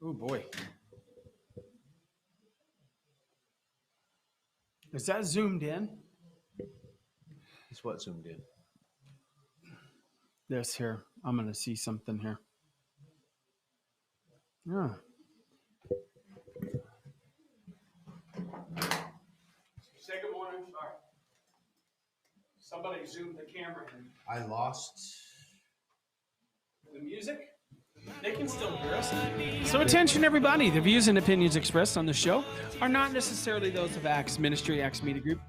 Oh boy. Is that zoomed in? It's what zoomed in. This here. I'm going to see something here. Yeah. Say good morning. Sorry. Somebody zoomed the camera in. I lost. The music? They can still hear us. So attention everybody. The views and opinions expressed on the show are not necessarily those of Acts Ministry, Acts Media Group.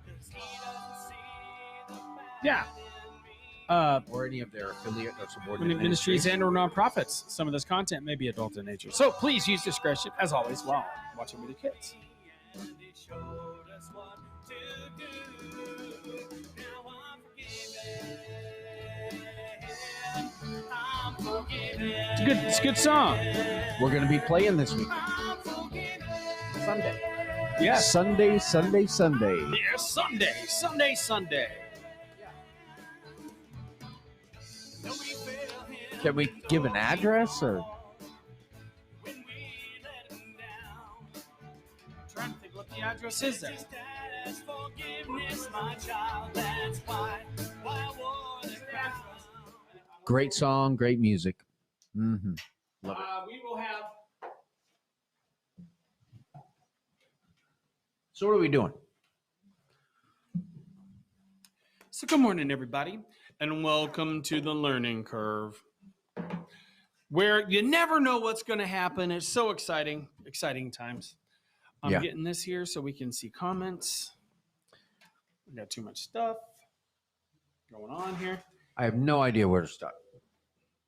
Yeah. Or any of their affiliate or subordinate Ministries and or nonprofits. Some of this content may be adult in nature. So please use discretion, as always, while watching with your kids. It's a good song. We're going to be playing this week. Sunday. Yeah. Sunday. Yeah, Sunday. Can we give an address or? I'm trying to think what the address is there. Great song, great music. Mm-hmm. Love it. We will have. So what are we doing? So good morning, everybody, and welcome to the Learning Curve, where you never know what's going to happen. It's so exciting times. I'm getting this here so we can see comments. We got too much stuff going on here. I have no idea where to start.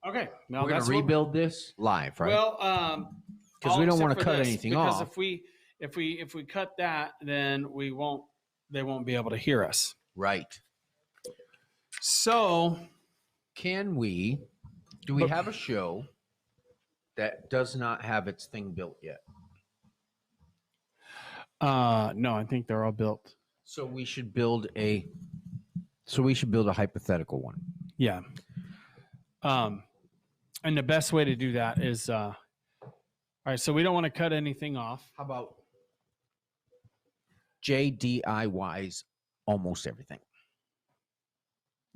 Okay, now we're going to rebuild this live, right? Well, because we don't want to cut anything off. Because if we cut that, then they won't be able to hear us. Right. So, do we have a show that does not have its thing built yet? No, I think they're all built. So we should build a hypothetical one. Yeah. And the best way to do that is, all right, so we don't want to cut anything off. How about JDIY's almost everything?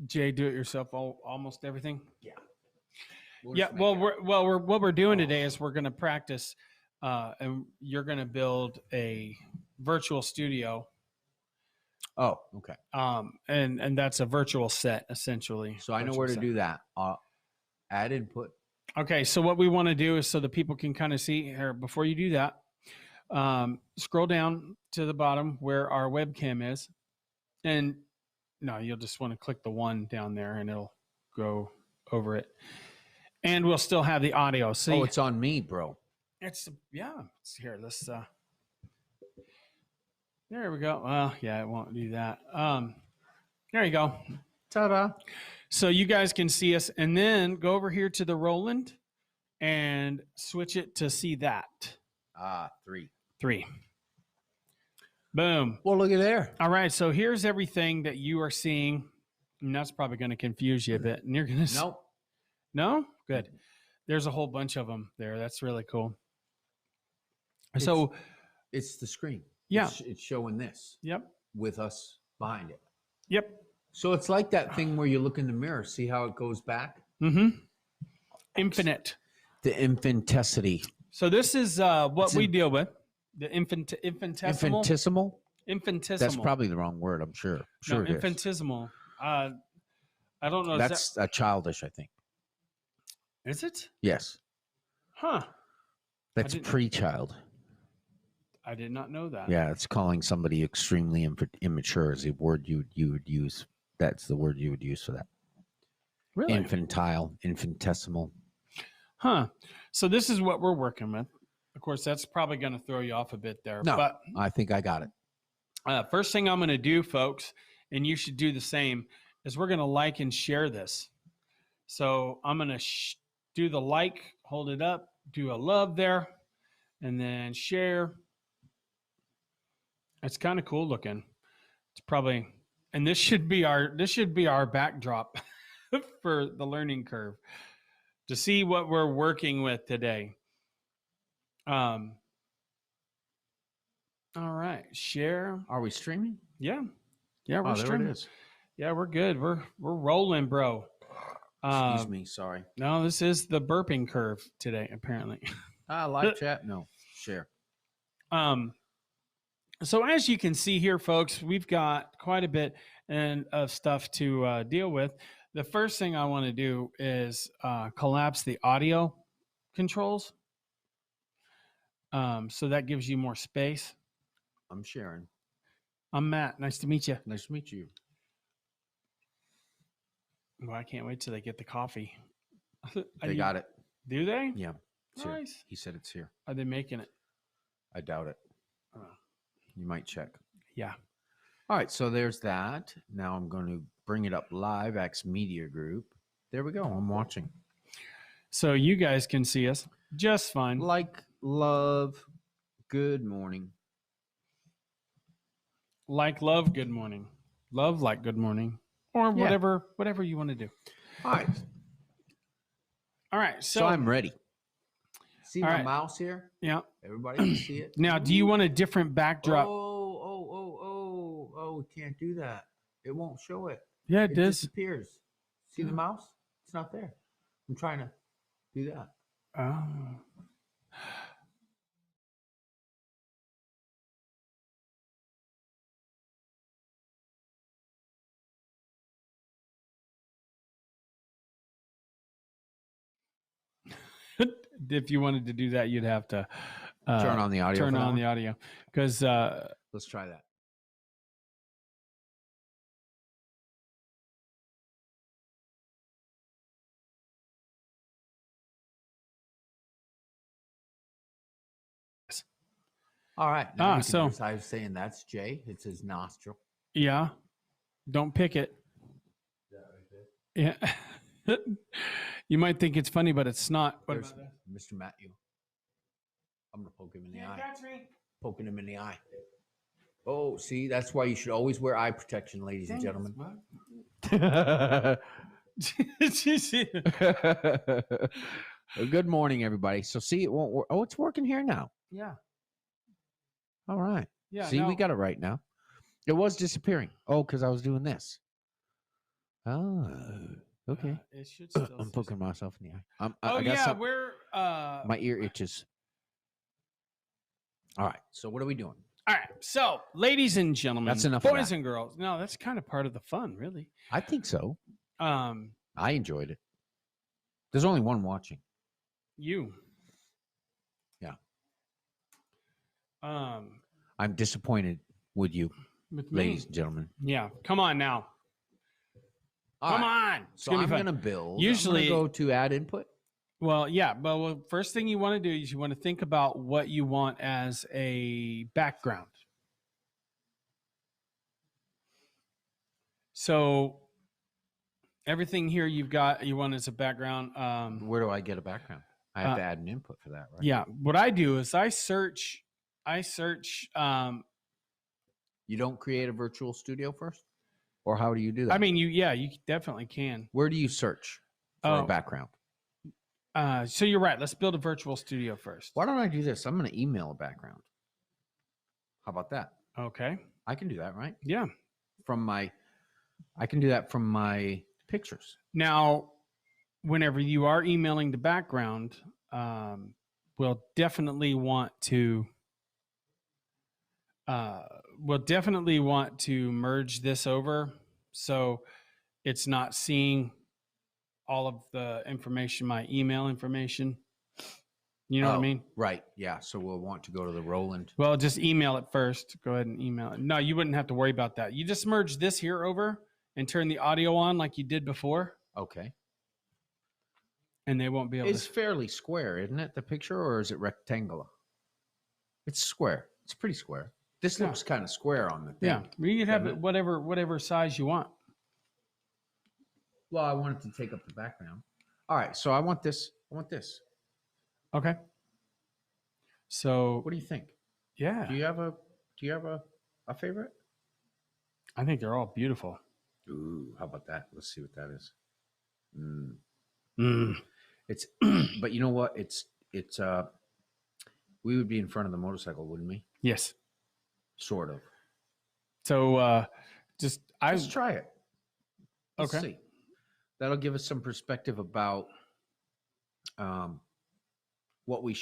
Jay, do it yourself, almost everything. Yeah. What we're doing today is we're going to practice, and you're going to build a virtual studio. Oh, okay. And that's a virtual set essentially. So I know where to do that. Add input. Okay, so what we want to do is so the people can kind of see here. Before you do that, scroll down to the bottom where our webcam is, and no, you'll just want to click the one down there, and it'll go over it, and we'll still have the audio. See? Oh, it's on me, bro. It's here. Let's. There we go. Well, yeah, it won't do that. There you go. Ta-da. So you guys can see us, and then go over here to the Roland and switch it to see that. 3. Boom. Well, look at there. All right. So here's everything that you are seeing. And that's probably going to confuse you a bit. And you're going to Nope. No? Good. There's a whole bunch of them there. That's really cool. It's the screen. Yeah. It's showing this. Yep. With us behind it. Yep. So it's like that thing where you look in the mirror, see how it goes back? Mm-hmm. Infinite. The infinitesity. So this is what we deal with. The infinitesimal. Infinitesimal? That's probably the wrong word, I'm sure. No, infinitesimal. I don't know. That's childish, I think. Is it? Yes. Huh. That's pre-child. I did not know that. Yeah, it's calling somebody extremely immature is the word you would use. That's the word you would use for that. Really? Infantile, infinitesimal. Huh. So this is what we're working with. Of course, that's probably going to throw you off a bit there. No, but I think I got it. First thing I'm going to do, folks, and you should do the same, is we're going to like and share this. So I'm going to do the like, hold it up, do a love there, and then share. It's kind of cool looking. It's probably, and this should be our backdrop for the learning curve to see what we're working with today. All right, share. Are we streaming? Yeah, yeah, we're Oh, there streaming. it is. Yeah, we're good. We're rolling, bro. Excuse me. Sorry. No, this is the burping curve today, apparently. Live chat? No. Share. So as you can see here, folks, we've got quite a bit of stuff to deal with. The first thing I want to do is collapse the audio controls. So that gives you more space. I'm sharing. I'm Matt. Nice to meet you. Nice to meet you. Well, I can't wait till they get the coffee. They got it. Do they? Yeah. It's here. Nice. He said it's here. Are they making it? I doubt it. Oh. You might check. Yeah. All right. So there's that. Now I'm going to bring it up live. X Media Group. There we go. I'm watching. So you guys can see us just fine. Like, love, good morning. Like, love, good morning. Love, like, good morning. Or Yeah. whatever you want to do. All right. All right. So I'm ready. See All my right. mouse here? Yeah. Everybody can see it. Now, do you want a different backdrop? Oh, can't do that. It won't show it. Yeah, It it does. disappears. See the mouse? It's not there. I'm trying to do that. Oh. If you wanted to do that, you'd have to Turn on the audio. turn for that on one? the audio because Let's try that. All right. Now we can so- I was saying that's Jay. It's his nostril. yeah, don't pick it. Yeah. You might think it's funny, but it's not. What There's about that? Mr. Matthew. I'm gonna poke him in the Can't eye. catch me. Poking him in the eye. Oh, see, that's why you should always wear eye protection, ladies and gentlemen. Good morning, everybody. So, see, it won't work. Oh, it's working here now. Yeah. All right. Yeah. See, no, we got it right now. It was disappearing. Oh, because I was doing this. Oh, okay. It should still. I'm say poking myself in the eye. Oh I got yeah, some- we're my ear itches. All right. So, what are we doing? all right. So, ladies and gentlemen, That's enough of boys that. and girls. No, that's kind of part of the fun, really. I think so. Um, I enjoyed it. There's only one watching. you. Yeah. I'm disappointed with you, with me. ladies and gentlemen. Yeah. Come on now. All Come right. on. It's So gonna I'm be fun. going to build. Usually- I'm gonna go to add input. Well, yeah, but well, first thing you want to do is you want to think about what you want as a background. So everything here you want as a background. Where do I get a background? I have to add an input for that, right? Yeah, what I do is I search. You don't create a virtual studio first, or how do you do that? I mean, you definitely can. where do you search for Oh. a background? So you're right. Let's build a virtual studio first. Why don't I do this? I'm going to email a background. How about that? Okay. I can do that, right? Yeah. I can do that from my pictures. Now, whenever you are emailing the background, we'll definitely want to merge this over so it's not seeing all of the information, my email information. You know what I Oh, mean? Right. Yeah. So we'll want to go to the Roland. Well, just email it first. Go ahead and email it. No, you wouldn't have to worry about that. You just merge this here over and turn the audio on like you did before, Okay. and they won't be able It's to. fairly square, isn't it? The picture, or is it rectangular? It's square. It's pretty square. This Yeah. looks kind of square on the thing. Yeah, you can have doesn't it whatever size you want. Well, I want it to take up the background. All right. So I want this. I want this. Okay. So What do you think? yeah, Do you have a favorite? I think they're all beautiful. Ooh, how about that? Let's see what that is. Mm. It's, but you know what? It's We would be in front of the motorcycle, wouldn't we? Yes. Sort of. So Let's try it. Let's Okay. see. That'll give us some perspective about what we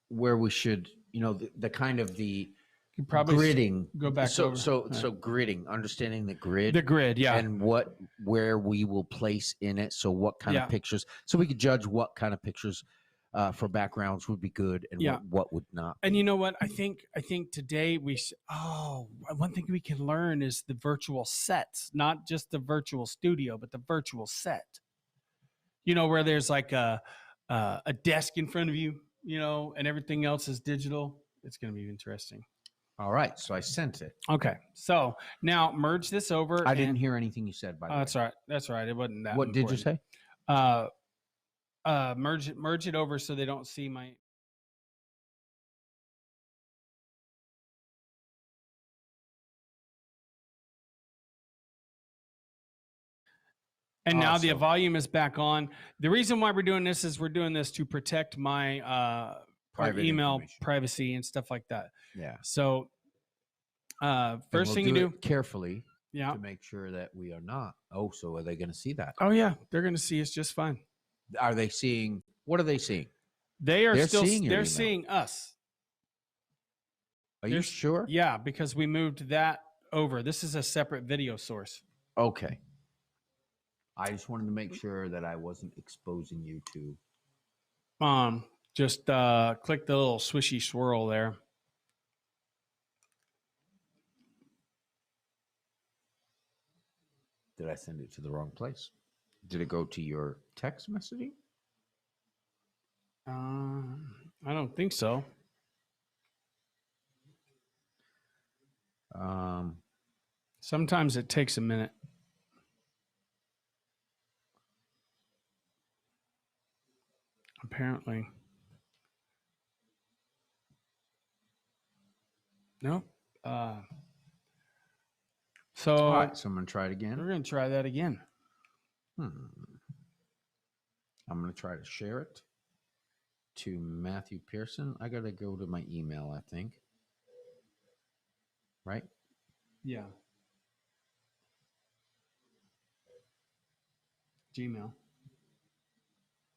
where we should, the kind of the you probably gridding. go back So over. so gridding, understanding the grid. The grid, yeah. And where we will place in it. So what kind Yeah. of pictures, so we could judge what kind of pictures for backgrounds would be good and Yeah. what would not. And you know what? I think today one thing we can learn is the virtual sets, not just the virtual studio, but the virtual set. Where there's like a desk in front of you, and everything else is digital. It's going to be interesting. All right. So I sent it. Okay. So now merge this over. I didn't hear anything you said, by the way. That's all right. That's all right. It wasn't that. What did you important. say? Merge it over so they don't see my. And now the Awesome. volume is back on. The reason why we're doing this is we're doing this to protect my Private email information. privacy and stuff like that. Yeah. So And first we'll thing you do, it carefully yeah. to make sure that we are not. Oh, so are they going to see that? Oh yeah, they're going to see us just fine. Are they seeing? What are they seeing? They're seeing your they're email. seeing us. Are you sure? Yeah, because we moved that over. This is a separate video source. Okay. I just wanted to make sure that I wasn't exposing you to. Just click the little swishy swirl there. Did I send it to the wrong place? Did it go to your text messaging? I don't think so. Sometimes it takes a minute. Apparently. No. So All right, so I'm going to try it we're again. going to try that again. I'm going to try to share it to Matthew Pearson. I got to go to my email, I think. Right? Yeah. Gmail.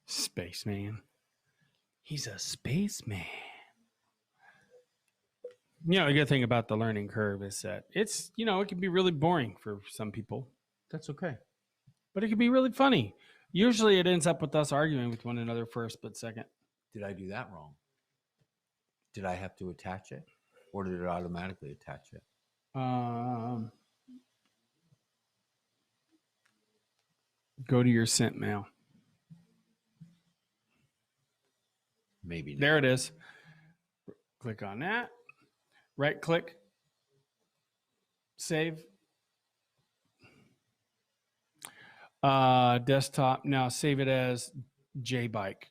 Spaceman. He's a spaceman. The good thing about the learning curve is that it's, it can be really boring for some people, That's okay. but it can be really funny. Usually it ends up with us arguing with one another for a split second. Did I do that wrong? Did I have to attach it? Or did it automatically attach it? Go to your sent mail. Maybe not. There it is. Click on that. Right click. Save. Desktop. Now save it as JBike.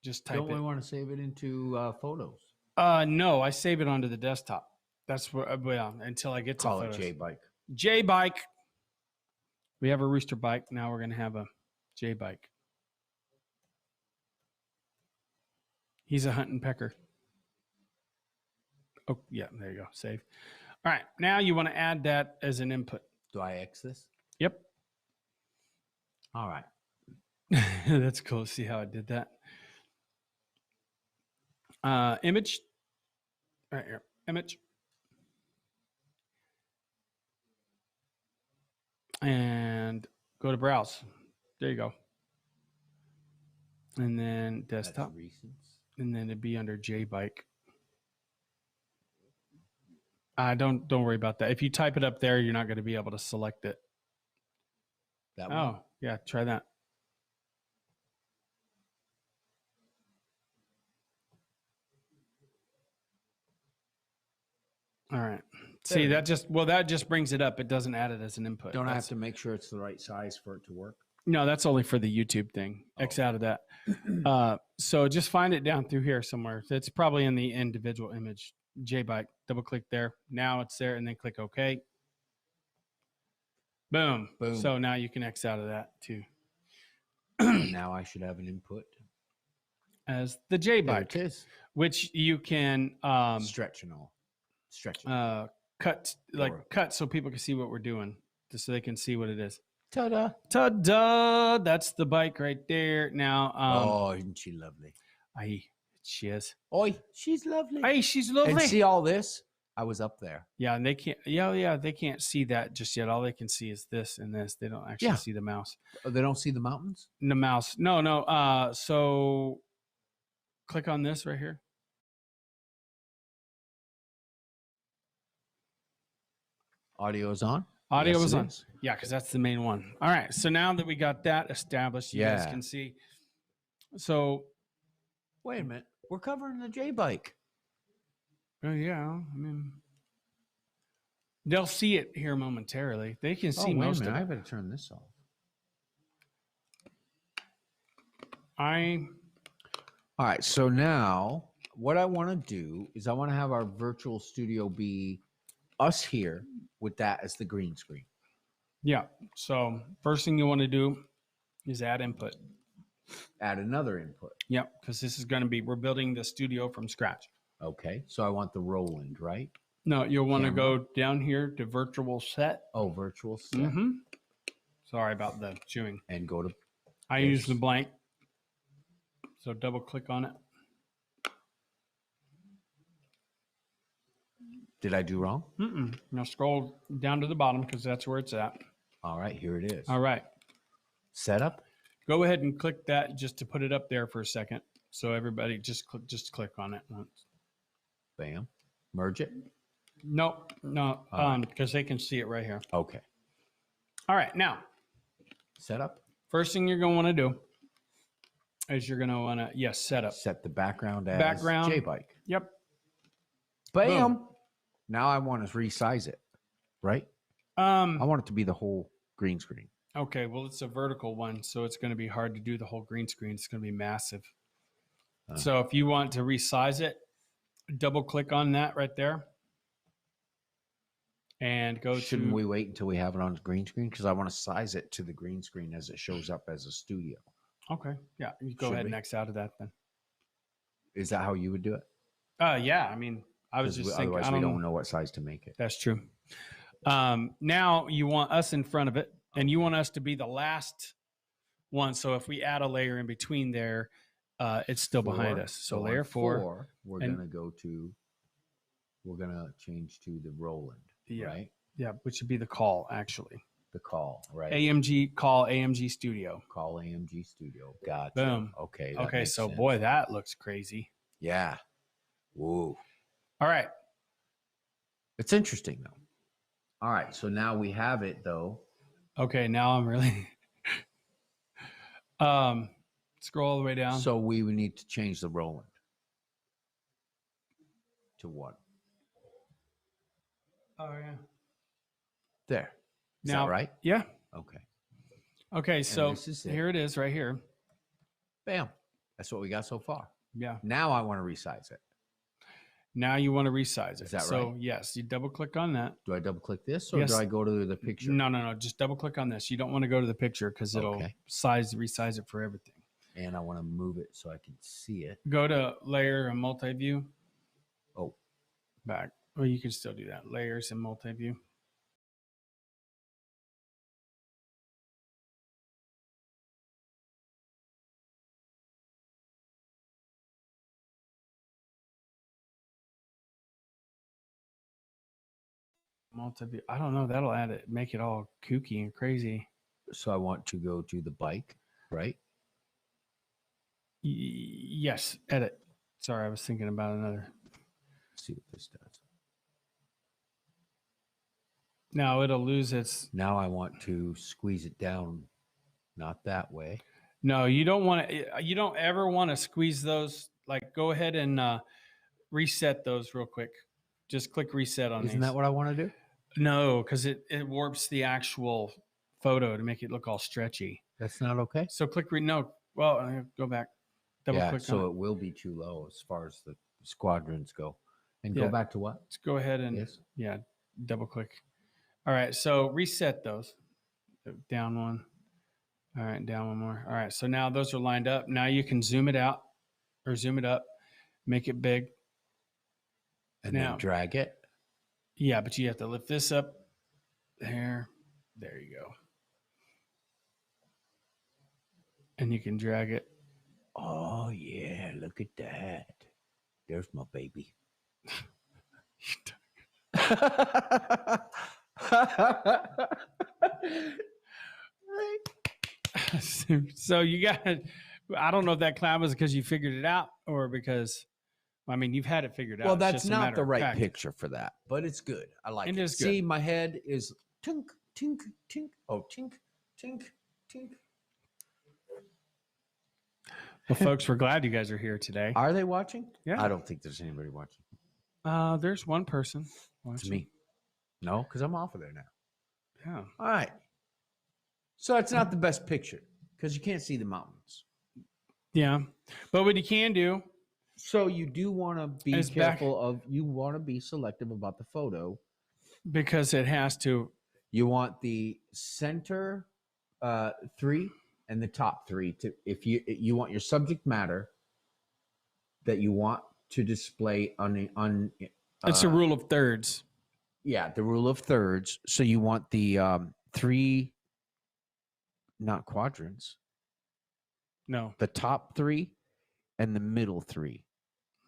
Just type Don't it. we want to save it into photos? No, I save it onto the desktop. That's where, until I get to Call it photos. J-Bike. J-Bike. We have a rooster bike. Now we're going to have a J-Bike. He's a hunting pecker. Oh, yeah, there you go. Save. All right. Now you want to add that as an input. Do I X this? Yep. All right. That's cool. See how I did that? Image. Right here. Image. And go to browse. There you go. And then desktop. That's recents. And then it'd be under JBike. Don't worry about that. If you type it up there, you're not going to be able to select it. That one? Oh, yeah. Try that. All right. See, that just brings it up. It doesn't add it as an input. Don't I have to make sure it's the right size for it to work? No, that's only for the YouTube thing. X out of that. So just find it down through here somewhere. It's probably in the individual image. JBike. Double click there. Now it's there, and then click OK. Boom. Boom. So now you can X out of that too. Now I should have an input. as the J There bike, it is. which you can Stretch and all. Stretch. cut Or- cut so people can see what we're doing, just so they can see what it is. Ta-da. Ta-da! That's the bike right there. Now, Oh, isn't she lovely? she is. Oi, she's lovely. Hey, she's lovely. And see all this? I was up there. Yeah, and they can't. Yeah, they can't see that just yet. All they can see is this and this. They don't actually Yeah. see the mouse. Oh, they don't see the mountains? The mouse. No. So click on this right here. Audio is on? Audio Yes, is it on. is. Yeah, because that's the main one. All right. So now that we got that established, you guys Yeah. can see. So, Wait a minute. We're covering the J bike. oh yeah, I mean, they'll see it here momentarily. They can see wait a most minute. of I it. better turn this off. All right. So now what I want to do is I want to have our virtual studio be us here with that as the green screen. Yeah. So first thing you want to do is add input. Add another input. Yep, because this is going to be, we're building the studio from scratch. Okay. So I want the Roland, right? No, you'll want to Camera. go down here to virtual set. Oh, virtual set. Mm-hmm. Sorry about the chewing. And go to, I use the blank. So double click on it. did I do wrong? Mm-mm. Now scroll down to the bottom because that's where it's at. All right. Here it is. All right. Setup. Go ahead and click that just to put it up there for a second. So everybody just click on it once. Bam. Merge it. Nope, no, All because they can see it right here. Okay. All right, now, Setup. first thing you're going to want to do is you're going to want to, yes, setup. Set the background as Background. J bike. Yep. Bam. Boom. Now I want to resize it, right? I want it to be the whole green screen. Okay, well, it's a vertical one, so it's going to be hard to do the whole green screen. It's going to be massive. So if you want to resize it, double click on that right there. And go Shouldn't to, we wait until we have it on the green screen? Because I want to size it to the green screen as it shows up as a studio. okay, yeah, you go Should ahead we? and X out of that then. Is that how you would do it? Yeah, I mean, I was 'Cause just thinking, otherwise I we don't don't know what size to make it. That's true. Now you want us in front of it, and you want us to be the last one. So if we add a layer in between there, it's still behind Four. us. So on layer four. we're and- gonna go to. We're gonna change to the Roland, Yeah. right? Yeah, which would be the call actually. The call, right? AMG call AMG Studio. Call AMG Studio. Gotcha. Boom. Okay. that Okay, makes so sense. boy, that looks crazy. Yeah. Whoa. All right. It's interesting though. All right. So now we have it though. Okay, now I'm really scroll all the way down. So we would need to change the Roland to what? Oh yeah. There. Is Now, that right? Yeah. Okay. Okay, so this is it. here it is right here. Bam. That's what we got so far. Yeah. Now I want to resize it. Now you want to resize it. Is that so right? yes, you double click on that. Do I double click this or Yes. do I go to the picture? No. Just double click on this. You don't want to go to the picture because it'll Okay. resize it for everything. And I want to move it so I can see it. Go to layer and multi-view. Oh, Back. Well, you can still do that. Layers and multi-view. Multi-view. I don't know. That'll add it, make it all kooky and crazy. so I want to go to the bike, right? Yes. Edit. Sorry, I was thinking about another. Let's see what this does. Now it'll lose its. Now I want to squeeze it down, not that way. No, you don't want to. You don't ever want to squeeze those. Like, go ahead and reset those real quick. Just click reset on Isn't these. that what I want to do? No, because it warps the actual photo to make it look all stretchy. That's not okay. So click no. Well, go back. Double Yeah, click so on it. it will be too low as far as the squadrons go. And Yeah. go back to what? Let's go ahead and Yes. yeah, double click. All right, so reset those. Down one. All right, down one more. All right, so now those are lined up. Now you can zoom it out or zoom it up, make it big. And Now- then drag it. Yeah, but you have to lift this up there. There you go. And you can drag it. Oh yeah, look at that. There's my baby. So you got, I don't know if that cloud was because you figured it out or because, I mean, you've had it figured out. Well, It's that's just a not matter the of right practice. picture for that, but it's good. I like It it. is good. See, my head is tink, tink, tink. Oh, tink, tink, tink. Well, folks, we're glad you guys are here today. Are they watching? Yeah. I don't think there's anybody watching. There's one person It's watching. me. No, because I'm off of there now. Yeah. All right. So it's not the best picture because you can't see the mountains. Yeah. But what you can do, So you do want to be It's back- careful of, you want to be selective about the photo. because it has to, You want the center three and the top three to, if you want your subject matter that you want to display on it's a rule of thirds. yeah, the rule of thirds. So you want the three, not quadrants, No. the top three and the middle three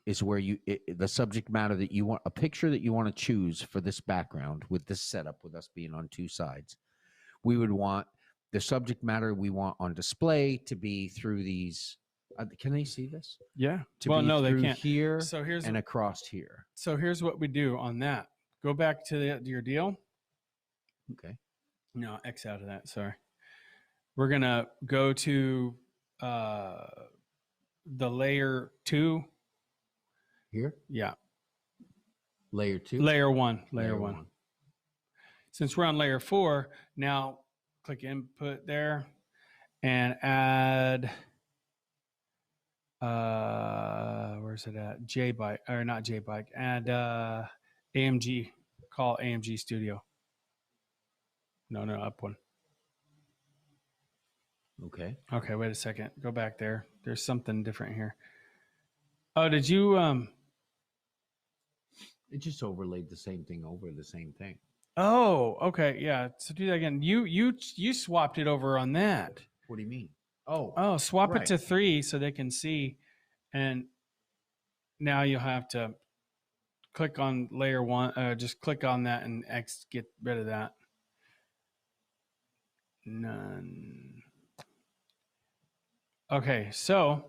is where the subject matter that you want, a picture that you want to choose for this background with this setup, with us being on two sides. We would want the subject matter we want on display to be through these. Can they see this? Yeah. To Well, be no, they through can't. here So here's and across here. what we do on that. Go back to your deal. Okay. No, X out of that. Sorry. We're gonna go to the layer 2. Here, Yeah, layer 2. layer 1. Layer 1. Since we're on layer 4, now click input there and add. Where's it at? JBike or not JBike? Add AMG. Call AMG Studio. No, up one. Okay. Okay, wait a second. Go back there. There's something different here. Oh, did you It just overlaid the same thing over the same thing. Oh, okay. Yeah. So do that again. You swapped it over on that. What do you mean? Oh, Oh, swap right. it to 3 so they can see. And now you'll have to click on layer 1. Just click on that and get rid of that. None. Okay, so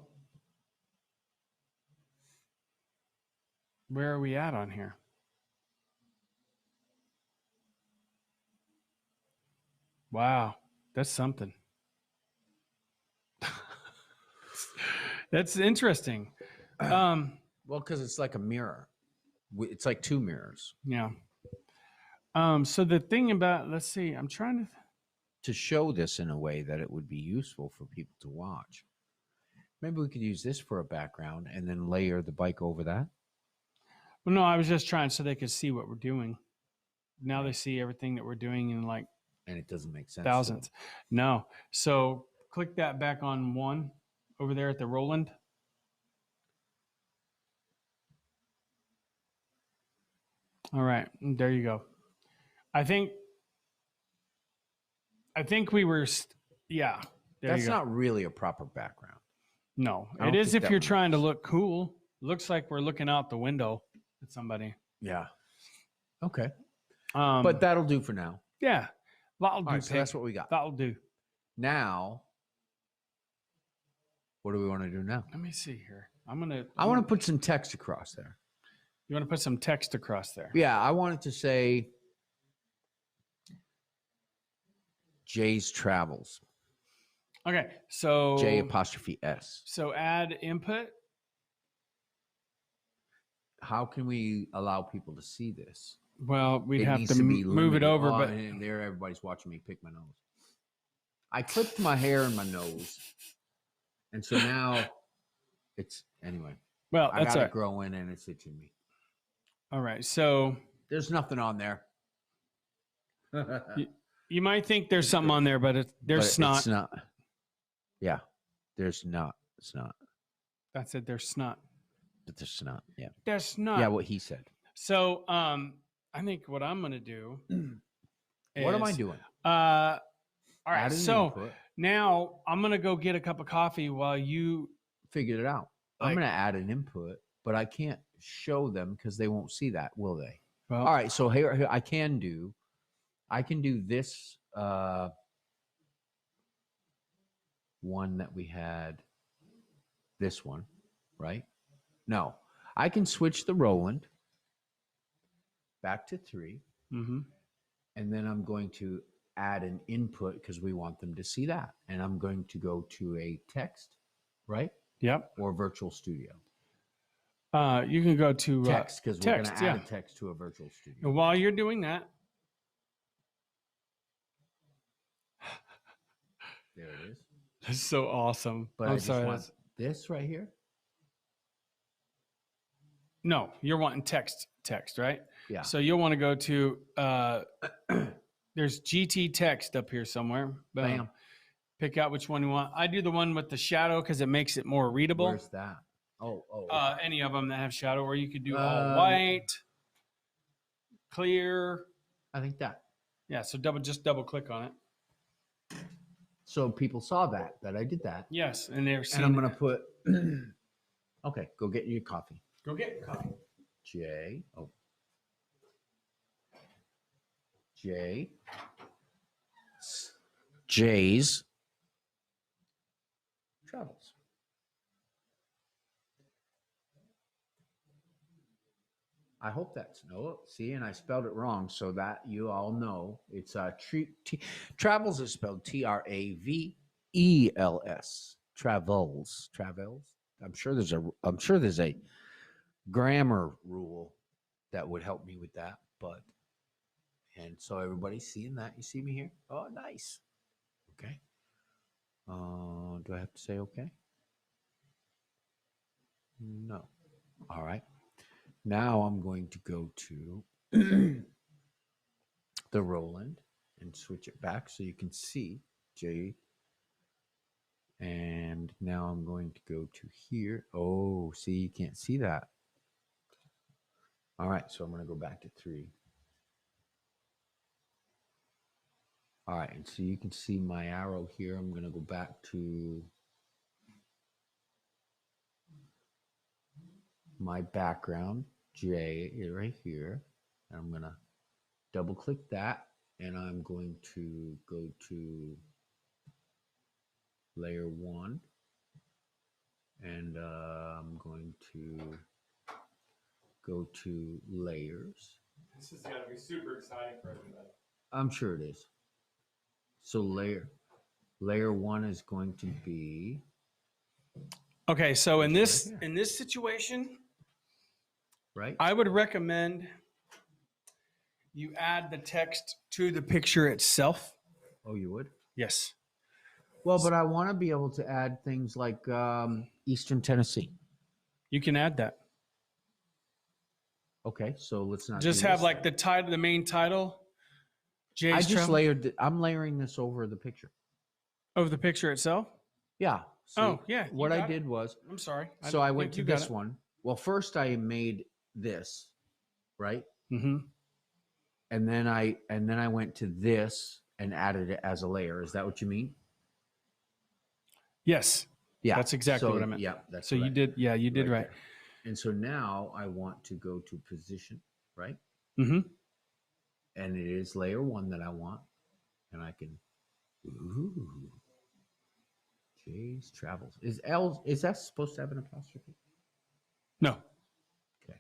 where are we at on here? Wow, that's something. That's interesting. well, because it's like a mirror. It's like two mirrors. Yeah. So the thing about, let's see, I'm trying To show this in a way that it would be useful for people to watch. Maybe we could use this for a background and then layer the bike over that. well, no, I was just trying so they could see what we're doing. Now they see everything that we're doing in like And it doesn't make sense. thousands. No. So click that back on 1 over there at the Roland. All right, there you go. I think we were, yeah. There That's you go. not really a proper background. No, I it don't is think if that you're one trying to is. look cool. Looks like we're looking out the window at somebody. Yeah. Okay. But But that'll do for now. yeah, that'll do. All right, so pig. that's what we got. That'll do. Now, what do we want to do now? Let me see here. I want to put some text across there. You want to put some text across there? Yeah, I wanted to say Jay's Travels. Okay, so J apostrophe S. So add input. How can we allow people to see this? Well, we'd It have needs to be move it limited. over, Oh, but and there everybody's watching me pick my nose. I clipped my hair in my nose, and so now it's anyway. well, I that's got all it right. growing, and it's itching me. All right. So There's nothing on there. you might think there's something on there, but there's But not. It's not. Yeah, there's not. It's not. That's it. There's snot. But there's not. Yeah. There's snot. Yeah, what he said. So I think what I'm gonna do. What am I is, doing? All right. Add an So input. now I'm gonna go get a cup of coffee while you. Figured it out. I'm Like- going to add an input, but I can't show them because they won't see that, will they? Well, All right. So here I can do this one that we had. This one, right? No, I can switch the Roland back to 3, Mm-hmm. and then I'm going to add an input because we want them to see that. And I'm going to go to a text, right? Yep. Or virtual studio. You can go to Text, because we're going text, to add yeah. a text to a virtual studio. And while you're doing that, There it is. that's so awesome. But I'm I just sorry. want this right here. No, you're wanting text, right? Yeah. So you'll want to go to there's GT text up here somewhere. Boom. Bam. Pick out which one you want. I do the one with the shadow because it makes it more readable. Where's that? Oh. Okay. Any of them that have shadow, or you could do all Um, white, clear. I think that. Yeah. So just double click on it. So people saw that I did that. Yes, and they're And seeing. I'm going to put. Okay, go get your coffee. Go get your coffee. J. Oh. J. J's travels. I hope that's no. See, and I spelled it wrong, so that you all know it's travels is spelled Travels. Travels. I'm sure there's a grammar rule that would help me with that, but and so everybody's seeing that. You see me here? Oh, nice. Okay. Do I have to say okay? No. All right. Now I'm going to go to the Roland and switch it back so you can see J. And now I'm going to go to here. Oh, see, you can't see that. All right, so I'm going to go back to 3. All right, and so you can see my arrow here. I'm going to go back to my background, J, right here. And I'm going to double click that, and I'm going to go to layer 1. And I'm going to go to layers. This is going to be super exciting for everybody. I'm sure it is. So layer 1 is going to be Okay, so in this right here. in this situation, right. I would recommend you add the text to the picture itself. Oh, you would? Yes. Well, but I want to be able to add things like Eastern Tennessee. You can add that. Okay, so let's not Just do have this like then. the title, the main title. Jay's I just Travel- layered. I'm layering this over the picture. of the picture itself. Yeah. See, Oh, yeah, you What I got it. did was, I'm sorry. so I went to you got this one. Well, first I made this, right, Mm-hmm. and then I went to this and added it as a layer. Is that what you mean? Yes. Yeah, That's exactly so, what I meant. Yeah, that's So what you I- did. Yeah, you did right. there. And so now I want to go to position, right? Mm-hmm. And it is layer 1 that I want, and I can. Ooh, Jay's Travels. Is that supposed to have an apostrophe? No. Okay.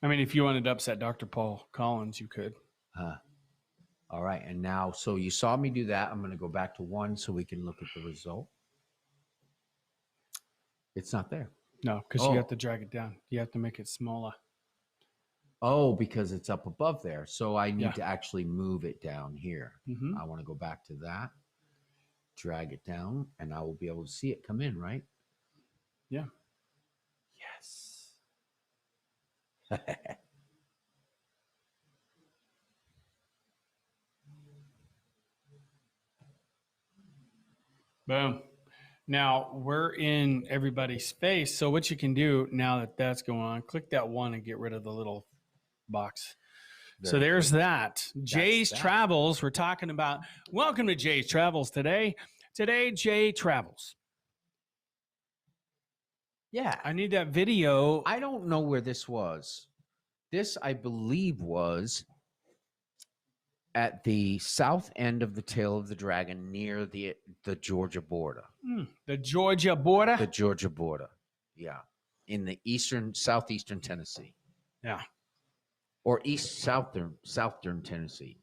I mean, if you wanted to upset Dr. Paul Collins, you could. All right, and now, so you saw me do that. I'm going to go back to 1 so we can look at the result. It's not there. No, because Oh. you have to drag it down. You have to make it smaller. Oh, because it's up above there. So I need Yeah. to actually move it down here. Mm-hmm. I want to go back to that, drag it down, and I will be able to see it come in, right? Yeah. Yes. Boom. Now we're in everybody's face. So what you can do now that that's going on, click that one and get rid of the little box. So Very there's good. that. Jay's that. Travels. We're talking about. Welcome to Jay's Travels today. Today, Jay travels. Yeah. I need that video. I don't know where this was. This, I believe, was at the south end of the Tail of the Dragon near the Georgia border. The Georgia border. The Georgia border. Yeah. In the southeastern Tennessee. Yeah. Or southern Tennessee.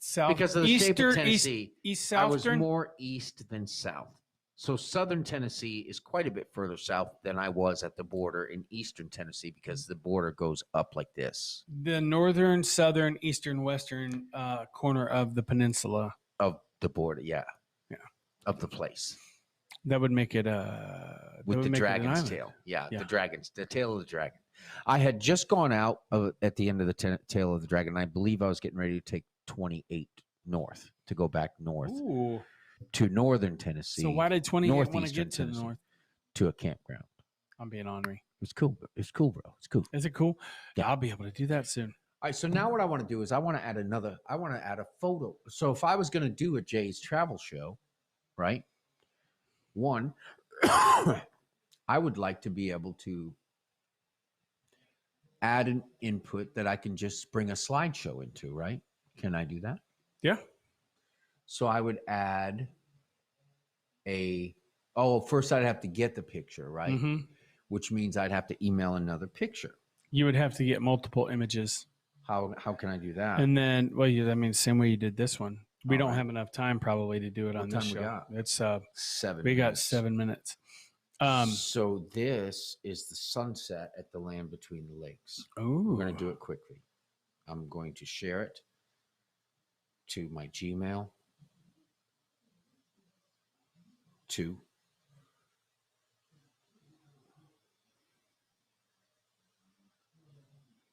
South, because of the shape of Eastern, Tennessee, East I was Southern. more east than south. So southern Tennessee is quite a bit further south than I was at the border in eastern Tennessee because the border goes up like this. The northern, southern, eastern, western corner of the peninsula. Of the border, yeah. Yeah. Of the place. That would make it with the dragon's tail. Yeah, the tail of the dragon. I had just gone out at the end of the tail of the dragon. I believe I was getting ready to take 28 north to go back north. Ooh. To northern Tennessee. So why did 28 want to get to the Tennessee, north? To a campground. I'm being ornery. It's cool. It's cool, bro. It's cool. Is it cool? Yeah. I'll be able to do that soon. All right. So now what I want to do is I want to add a photo. So if I was going to do a Jay's travel show, right? One, I would like to be able to add an input that I can just bring a slideshow into, right? Can I do that? Yeah. So I would add first I'd have to get the picture, right? Mm-hmm. Which means I'd have to email another picture. You would have to get multiple images. How can I do that? And then, I mean, same way you did this one. We All don't right. have enough time probably to do it What on this time we show. got? It's 7 we got minutes. 7 minutes. So this is the sunset at the land between the lakes. Oh, We're going to do it quickly. I'm going to share it to my Gmail. To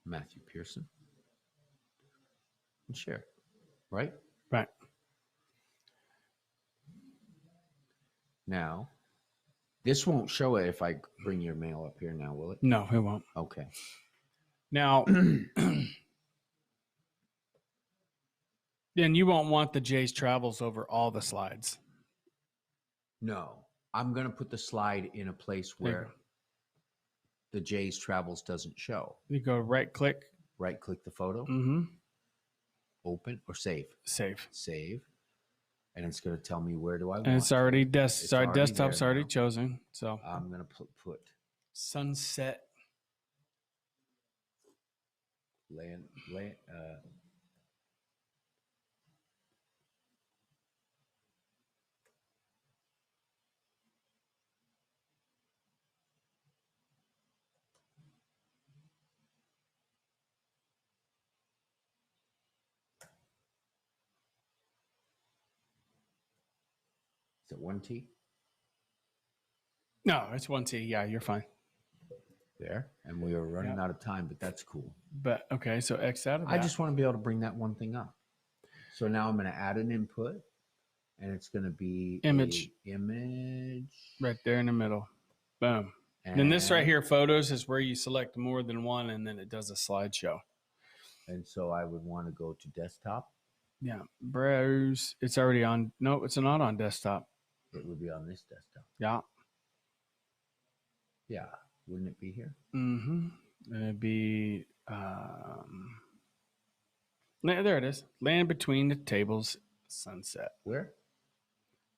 Matthew Pearson and share it. Right? Right. Now, this won't show it if I bring your mail up here now, will it? No, it won't. Okay. Now, then you won't want the Jay's Travels over all the slides. No, I'm going to put the slide in a place There you where go. the Jay's Travels doesn't show. You go right click. Right click the photo, Mm-hmm. open or save. Save. Save. And it's going to tell me where do I want And it's already It's already desktop's there already now. chosen. So I'm going to put sunset. land is it 1T? No, it's 1T. Yeah, you're fine. There. And we are running out of time, but that's cool. But okay, so X out of that. I just want to be able to bring that one thing up. So now I'm going to add an input, and it's going to be Image. Image. right there in the middle. Boom. And then this right here, photos, is where you select more than one, and then it does a slideshow. And so I would want to go to desktop. Yeah, browse. It's already on. No, it's not on desktop. It would be on this desktop. Yeah. Yeah. Wouldn't it be here? Mm-hmm. It'd be there it is. Land between the tables, sunset. Where?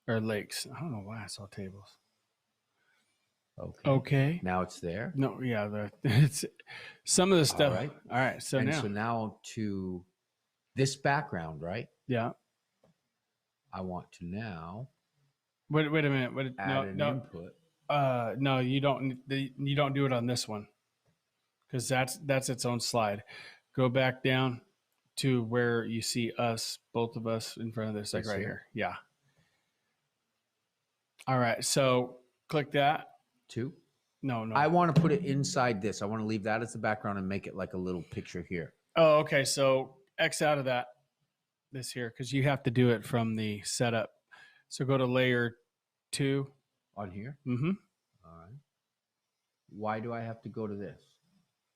Or lakes. I don't know why I saw tables. Okay. Okay. Now it's there. No, yeah, it's some of the stuff. right. All right. So and now, so now to this background, right? yeah. I want to now Wait a minute. add an input. No, you don't. You don't do it on this one, because that's its own slide. Go back down to where you see us, both of us in front of this, like This right here? here. Yeah. All right. So click that. Two. No. I want to put it inside this. I want to leave that as the background and make it like a little picture here. Oh, okay. So X out of that, this here, because you have to do it from the setup. So go to layer 2 On here? Mm-hmm. All right. Why do I have to go to this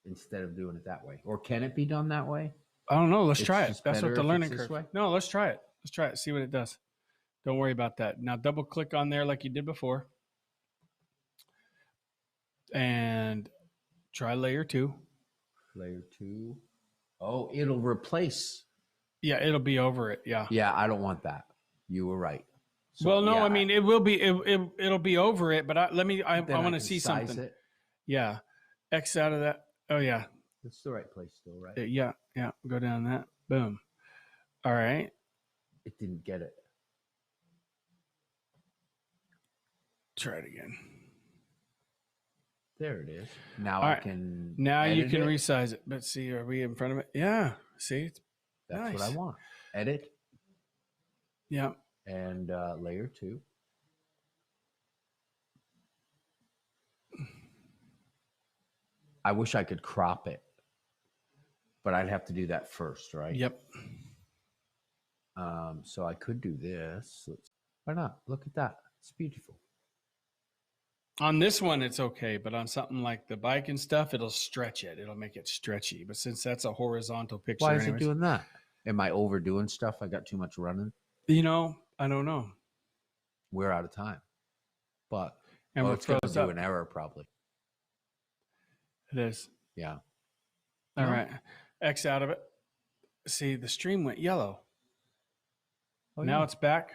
instead of doing it that way? Or can it be done that way? I don't know. Let's It's try it. just That's what better the if learning it's this curve. way? No, let's try it. Let's try it. See what it does. Don't worry about that. Now double click on there like you did before. And try layer 2. Layer 2. Oh, it'll replace. Yeah, it'll be over it. Yeah. Yeah, I don't want that. You were right. So, Well, no, yeah, I mean it will be. It'll be over it. But I then want to can see size something. It. Yeah. X out of that. Oh yeah. It's the right place still, right? Yeah. Yeah. Go down that. Boom. All right. It didn't get it. Try it again. There it is. Now All I right. can. Now you edit can it. resize it. But see, are we in front of it? Yeah. See. That's what I nice. want. Edit Yeah. and layer 2. I wish I could crop it, but I'd have to do that first, right? Yep. So I could do this. Why not? Look at that. It's beautiful. On this one, it's okay, but on something like the bike and stuff, it'll stretch it. It'll make it stretchy. But since that's a horizontal picture, Why is it anyways, doing that? Am I overdoing stuff? I got too much running. I don't know. We're out of time. But And we're it's going to froze do up. an error probably. It is. Yeah. All No. right. X out of it. See, the stream went yellow. Oh, Now yeah. it's back.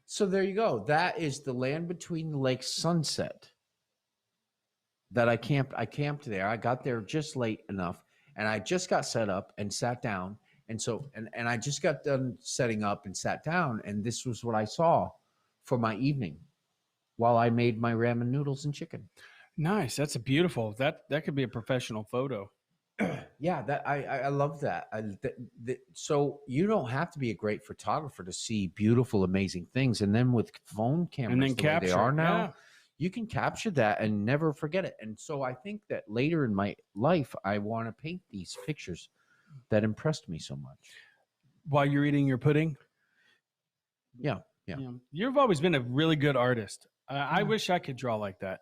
So there you go. That is the Land Between the Lakes sunset that I camped. I camped there. I got there just late enough, and I just got set up and sat down. And so, and I just got done setting up and sat down, and this was what I saw for my evening while I made my ramen noodles and chicken. Nice. That's a beautiful. That could be a professional photo. Yeah, that I love that. So you don't have to be a great photographer to see beautiful, amazing things. And then with phone cameras, And then the way capture. they are now, Yeah. you can capture that and never forget it. And so I think that later in my life, I want to paint these pictures that impressed me so much. While you're eating your pudding. Yeah. You've always been a really good artist. I Yeah. wish I could draw like that.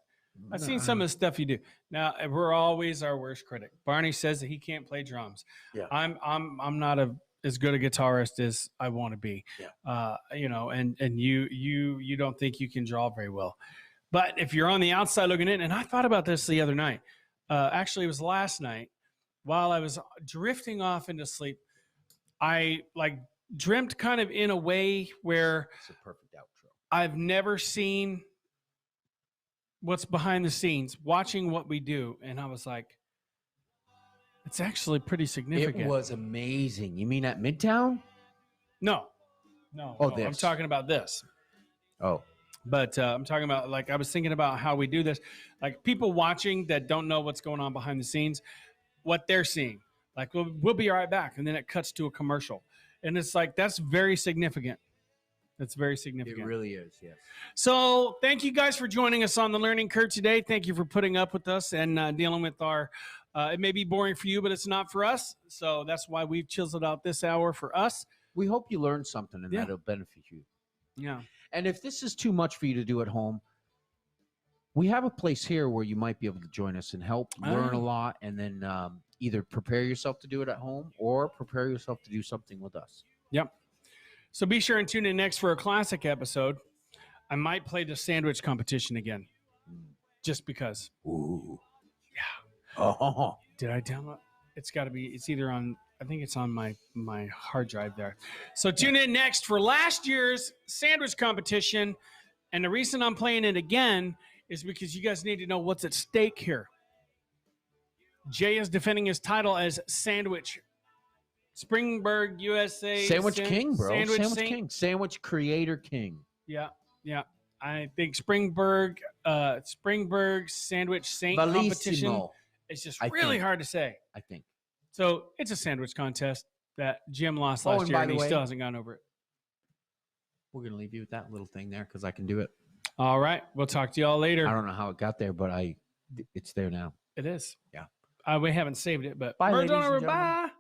I've seen some of the stuff you do. Now we're always our worst critic. Barney says that he can't play drums. Yeah. I'm not as good a guitarist as I want to be. Yeah. And you don't think you can draw very well. But if you're on the outside looking in, and I thought about this the other night. Actually, it was last night while I was drifting off into sleep. I dreamt kind of in a way where It's a perfect outro. I've never seen what's behind the scenes, watching what we do. And I was like, it's actually pretty significant. It was amazing. You mean at Midtown? No. Oh, I'm this. talking about this. Oh, But I'm talking about, I was thinking about how we do this. Like people watching that don't know what's going on behind the scenes, what they're seeing. Like, we'll be right back. And then it cuts to a commercial. And it's like, that's very significant. That's very significant. it really is. Yes. So thank you guys for joining us on the Learning Curve today. Thank you for putting up with us and dealing with our, it may be boring for you, but it's not for us. So that's why we've chiseled out this hour for us. We hope you learned something and Yeah. that'll benefit you. Yeah. And if this is too much for you to do at home, we have a place here where you might be able to join us and help learn a lot, and then either prepare yourself to do it at home or prepare yourself to do something with us. Yep. So be sure and tune in next for a classic episode. I might play the sandwich competition again, just because. Ooh. Yeah. Oh. Did I download? It's got to be. It's either on. I think it's on my hard drive there. So tune in next for last year's sandwich competition, and the reason I'm playing it again is because you guys need to know what's at stake here. Jay is defending his title as Sandwich Springburg, USA. Sandwich King, bro. Sandwich Sandwich Saint. King. Sandwich Creator King. Yeah. I think Springburg Sandwich Saint competition. Bellissimo, It's just I really think. hard to say. I think. So it's a sandwich contest that Jim lost Oh, last and year, by and the he way- still hasn't gone over it. We're going to leave you with that little thing there because I can do it. All right. We'll talk to y'all later. I don't know how it got there, but it's there now. It is. Yeah. We haven't saved it, but Bye, birds on ladies and over. gentlemen. Bye.